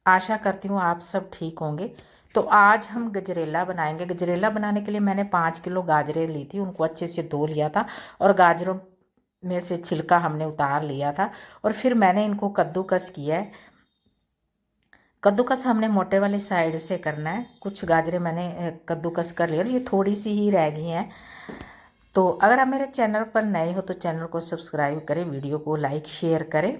आशा करती हूँ आप सब ठीक होंगे। तो आज हम गजरेला बनाएंगे। गजरेला बनाने के लिए मैंने 5 किलो गाजरें ली थी, उनको अच्छे से धो लिया था और गाजरों में से छिलका हमने उतार लिया था और फिर मैंने इनको कद्दूकस किया है। कद्दूकस हमने मोटे वाली साइड से करना है। कुछ गाजरें मैंने कद्दूकस कर लिया और ये थोड़ी सी ही रह गई हैं। तो अगर आप मेरे चैनल पर नए हो तो चैनल को सब्सक्राइब करें, वीडियो को लाइक शेयर करें।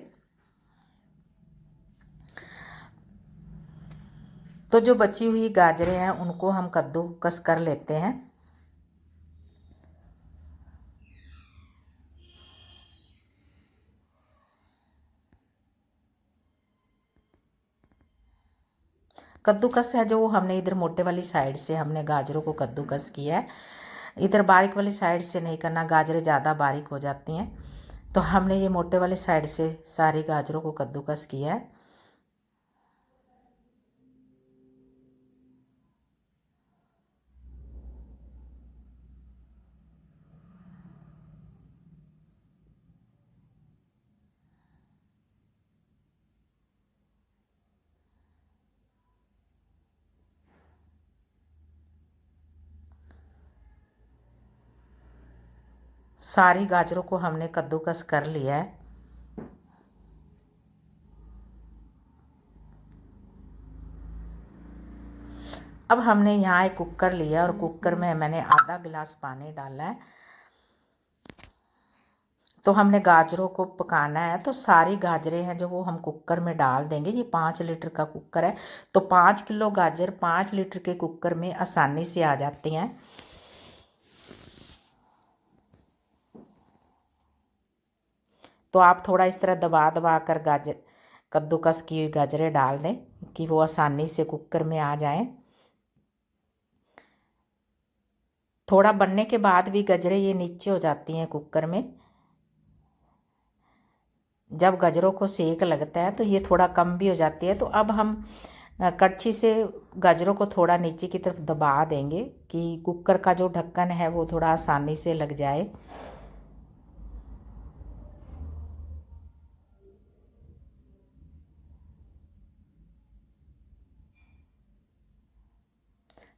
तो जो बची हुई गाजरें हैं उनको हम कद्दूकस कर लेते हैं। कद्दूकस है जो हमने इधर मोटे वाली साइड से हमने गाजरों को कद्दूकस किया है। इधर बारीक वाली साइड से नहीं करना, गाजरें ज़्यादा बारीक हो जाती हैं। तो हमने ये मोटे वाली साइड से सारी गाजरों को कद्दूकस किया है। सारी गाजरों को हमने कद्दूकस कर लिया है। अब हमने यहाँ एक कुकर लिया और कुकर में मैंने आधा गिलास पानी डाला है। तो हमने गाजरों को पकाना है। तो सारी गाजरें हैं जो वो हम कुकर में डाल देंगे। ये 5 लीटर का कुकर है, तो 5 किलो गाजर 5 लीटर के कुकर में आसानी से आ जाती हैं। तो आप थोड़ा इस तरह दबा दबा कर गाजर कद्दूकस की हुई गाजरें डाल दें कि वो आसानी से कुकर में आ जाएं। थोड़ा बनने के बाद भी गाजरें ये नीचे हो जाती हैं कुकर में। जब गाजरों को सेक लगता है तो ये थोड़ा कम भी हो जाती है। तो अब हम कड़छी से गाजरों को थोड़ा नीचे की तरफ दबा देंगे कि कुकर का जो ढक्कन है वो थोड़ा आसानी से लग जाए।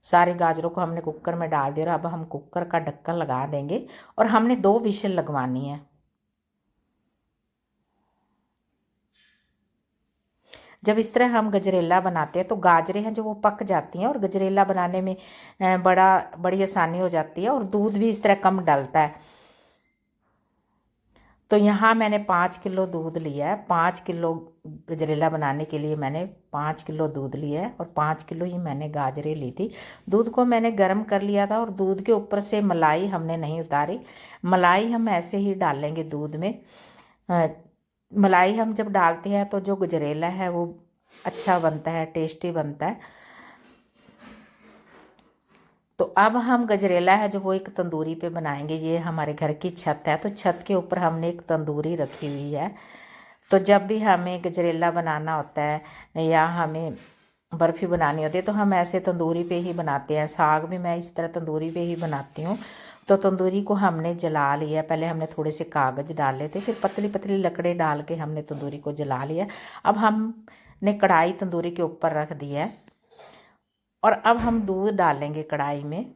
सारे गाजरों को हमने कुकर में डाल दिया और अब हम कुकर का ढक्कन लगा देंगे और हमने 2 विशल लगवानी है। जब इस तरह हम गजरेला बनाते हैं तो गाजरें हैं जो वो पक जाती हैं और गजरेला बनाने में बड़ी आसानी हो जाती है और दूध भी इस तरह कम डलता है। तो यहाँ मैंने 5 किलो दूध लिया है। 5 किलो गजरेला बनाने के लिए मैंने 5 किलो दूध लिया है और 5 किलो ही मैंने गाजरें ली थी। दूध को मैंने गर्म कर लिया था और दूध के ऊपर से मलाई हमने नहीं उतारी। मलाई हम ऐसे ही डालेंगे दूध में। मलाई हम जब डालते हैं तो जो गजरेला है वो अच्छा बनता है, टेस्टी बनता है। तो अब हम गजरेला है जो वो एक तंदूरी पे बनाएंगे। ये हमारे घर की छत है, तो छत के ऊपर हमने एक तंदूरी रखी हुई है। तो जब भी हमें गजरेला बनाना होता है या हमें बर्फ़ी बनानी होती है तो हम ऐसे तंदूरी पे ही बनाते हैं। साग भी मैं इस तरह तंदूरी पे ही बनाती हूँ। तो तंदूरी को हमने जला लिया। पहले हमने थोड़े से कागज़ डाले थे, फिर पतली पतली लकड़ें डाल के हमने तंदूरी को जला लिया। अब हमने कढ़ाई तंदूरी के ऊपर रख दी है और अब हम दूध डालेंगे कढ़ाई में।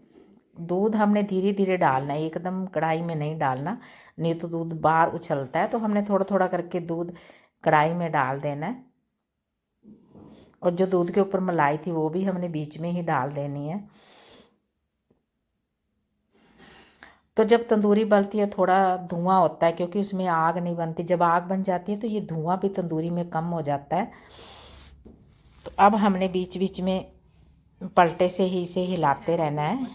दूध हमने धीरे धीरे डालना है, एकदम कढ़ाई में नहीं डालना, नहीं तो दूध बाहर उछलता है। तो हमने थोड़ा थोड़ा करके दूध कढ़ाई में डाल देना है और जो दूध के ऊपर मलाई थी वो भी हमने बीच में ही डाल देनी है। तो जब तंदूरी बनती है थोड़ा धुआं होता है क्योंकि उसमें आग नहीं बनती। जब आग बन जाती है तो ये धुआं भी तंदूरी में कम हो जाता है। तो अब हमने बीच बीच में पलटे से ही इसे हिलाते रहना है।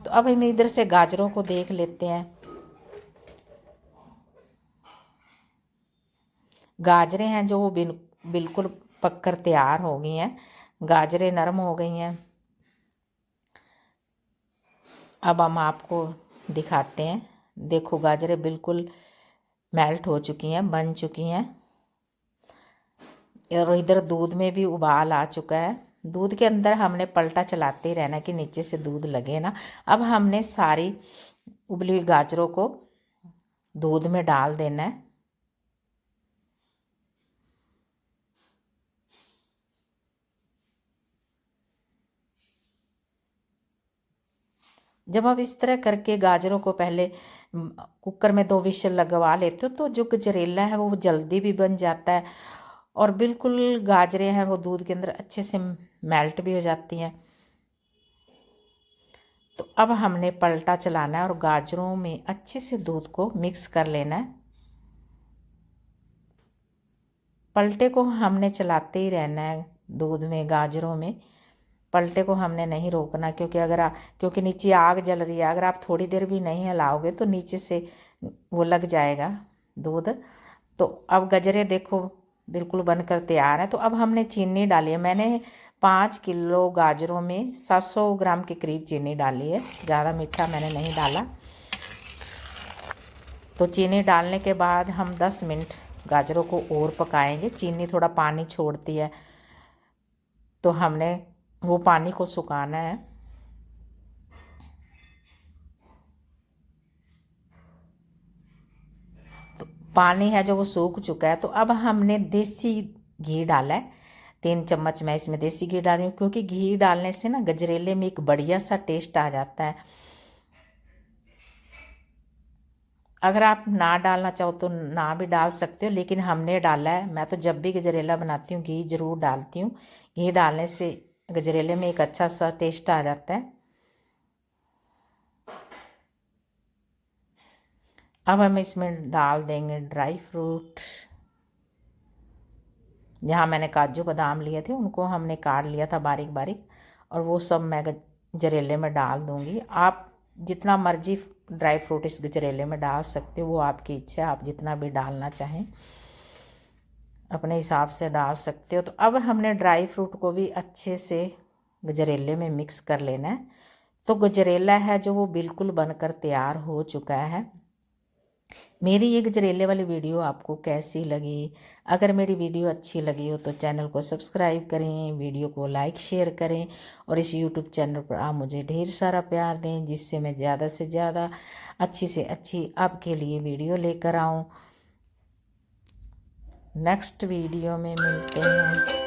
तो अब हम इधर से गाजरों को देख लेते हैं। गाजरें हैं जो वो बिल्कुल पककर तैयार हो गई हैं। गाजरें नरम हो गई हैं। अब हम आपको दिखाते हैं। देखो गाजरें बिल्कुल मेल्ट हो चुकी हैं, बन चुकी हैं और इधर दूध में भी उबाल आ चुका है। दूध के अंदर हमने पलटा चलाते ही रहना कि नीचे से दूध लगे ना। अब हमने सारी उबली हुई गाजरों को दूध में डाल देना है। जब आप इस तरह करके गाजरों को पहले कुकर में 2 विशल लगवा लेते हो तो जो गजरेला है वो जल्दी भी बन जाता है और बिल्कुल गाजरें हैं वो दूध के अंदर अच्छे से मेल्ट भी हो जाती हैं। तो अब हमने पलटा चलाना है और गाजरों में अच्छे से दूध को मिक्स कर लेना है। पलटे को हमने चलाते ही रहना है दूध में, गाजरों में। पलटे को हमने नहीं रोकना, क्योंकि नीचे आग जल रही है। अगर आप थोड़ी देर भी नहीं हिलाओगे तो नीचे से वो लग जाएगा दूध। तो अब गजरे देखो बिल्कुल बनकर तैयार है। तो अब हमने चीनी डाली है। मैंने 5 किलो गाजरों में 700 ग्राम के करीब चीनी डाली है, ज़्यादा मीठा मैंने नहीं डाला। तो चीनी डालने के बाद हम 10 मिनट गाजरों को और पकाएंगे। चीनी थोड़ा पानी छोड़ती है तो हमने वो पानी को सुखाना है। तो पानी है जो वो सूख चुका है। तो अब हमने देसी घी डाला है, 3 चम्मच मैं इसमें देसी घी डाल रही हूँ, क्योंकि घी डालने से ना गजरेले में एक बढ़िया सा टेस्ट आ जाता है। अगर आप ना डालना चाहो तो ना भी डाल सकते हो, लेकिन हमने डाला है। मैं तो जब भी गजरेला बनाती हूँ घी ज़रूर डालती हूँ। घी डालने से गजरेले में एक अच्छा सा टेस्ट आ जाता है। अब हम इसमें डाल देंगे ड्राई फ्रूट। जहाँ मैंने काजू बादाम लिए थे उनको हमने काट लिया था बारीक बारीक, और वो सब मैं गजरेले में डाल दूँगी। आप जितना मर्जी ड्राई फ्रूट इस गजरेले में डाल सकते हो, वो आपकी इच्छा है। आप जितना भी डालना चाहें अपने हिसाब से डाल सकते हो। तो अब हमने ड्राई फ्रूट को भी अच्छे से गजरेले में मिक्स कर लेना है। तो गजरेला है जो वो बिल्कुल बनकर तैयार हो चुका है। मेरी ये गजरेले वाली वीडियो आपको कैसी लगी? अगर मेरी वीडियो अच्छी लगी हो तो चैनल को सब्सक्राइब करें, वीडियो को लाइक शेयर करें, और इस यूट्यूब चैनल पर आप मुझे ढेर सारा प्यार दें, जिससे मैं ज़्यादा से ज़्यादा अच्छी से अच्छी आपके लिए वीडियो लेकर आऊँ। नेक्स्ट वीडियो में मिलते हैं।